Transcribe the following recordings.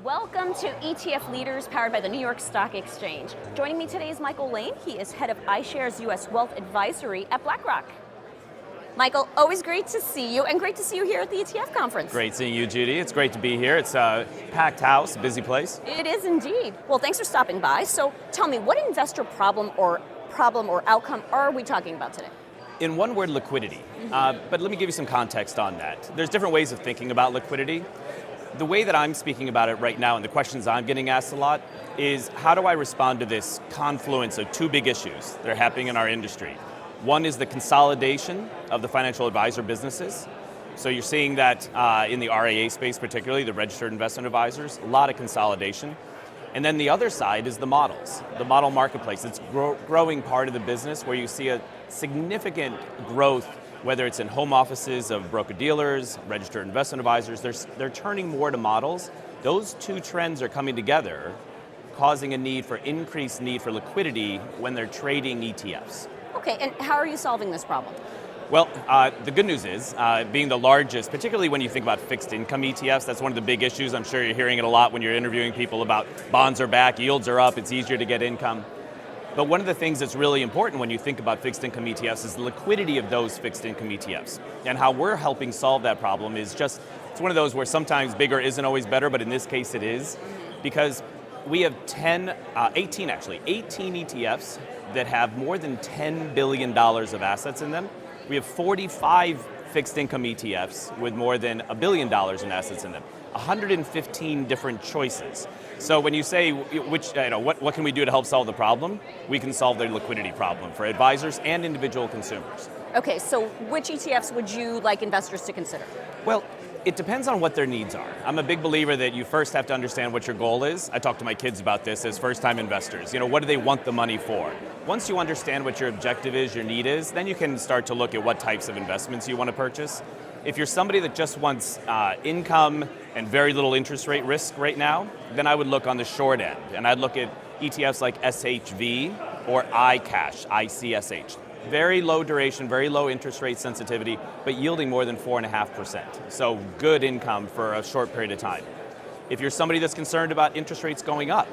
Welcome to ETF Leaders, powered by the New York Stock Exchange. Joining me today is Michael Lane. He is head of iShares U.S. Wealth Advisory at BlackRock. Michael, always great to see you, and great to see you here at the ETF conference. Great seeing you, Judy. It's great to be here. It's a packed house, busy place. It is indeed. Well, thanks for stopping by. So tell me, what investor problem or outcome are we talking about today? In one word, liquidity. But let me give you some context on that. There's different ways of thinking about liquidity. The way that I'm speaking about it right now, and the questions I'm getting asked a lot, is how do I respond to this confluence of two big issues that are happening in our industry? One is the consolidation of the financial advisor businesses. So you're seeing that in the RIA space, particularly the registered investment advisors, a lot of consolidation. And then the other side is the models, the model marketplace. It's growing part of the business where you see a significant growth, whether it's in home offices of broker-dealers, registered investment advisors, they're turning more to models. Those two trends are coming together, causing increased need for liquidity when they're trading ETFs. Okay, and how are you solving this problem? Well, the good news is, being the largest, particularly when you think about fixed income ETFs, that's one of the big issues. I'm sure you're hearing it a lot when you're interviewing people about bonds are back, yields are up, it's easier to get income. But one of the things that's really important when you think about fixed income ETFs is the liquidity of those fixed income ETFs. And how we're helping solve that problem is it's one of those where sometimes bigger isn't always better, but in this case it is. Because we have 18 ETFs that have more than $10 billion of assets in them. We have 45 fixed income ETFs with more than $1 billion in assets in them. 115 different choices. So when you say what can we do to help solve the problem, we can solve the liquidity problem for advisors and individual consumers. Okay, so which ETFs would you like investors to consider? Well, it depends on what their needs are. I'm a big believer that you first have to understand what your goal is. I talk to my kids about this as first-time investors. What do they want the money for? Once you understand what your objective is, your need is, then you can start to look at what types of investments you want to purchase. If you're somebody that just wants income and very little interest rate risk right now, then I would look on the short end, and I'd look at ETFs like SHV or iCash, ICSH. Very low duration, very low interest rate sensitivity, but yielding more than 4.5%. So good income for a short period of time. If you're somebody that's concerned about interest rates going up,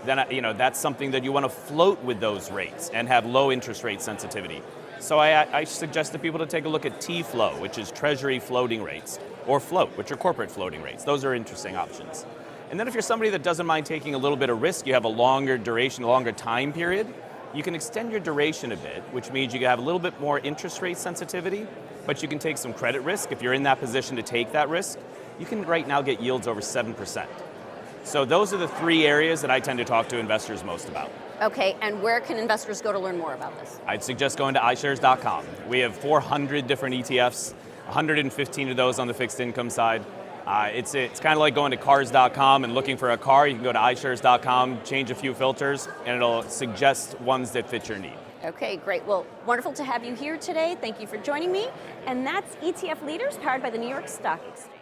then that's something that you want to float with those rates and have low interest rate sensitivity. So I suggest to people to take a look at T-Flow, which is Treasury floating rates, or Float, which are corporate floating rates. Those are interesting options. And then if you're somebody that doesn't mind taking a little bit of risk, you have a longer duration, a longer time period, you can extend your duration a bit, which means you can have a little bit more interest rate sensitivity, but you can take some credit risk. If you're in that position to take that risk, you can right now get yields over 7%. So those are the three areas that I tend to talk to investors most about. Okay, and where can investors go to learn more about this? I'd suggest going to iShares.com. We have 400 different ETFs, 115 of those on the fixed income side. It's kind of like going to cars.com and looking for a car. You can go to iShares.com, change a few filters, and it'll suggest ones that fit your need. Okay, great. Well, wonderful to have you here today. Thank you for joining me. And that's ETF Leaders, powered by the New York Stock Exchange.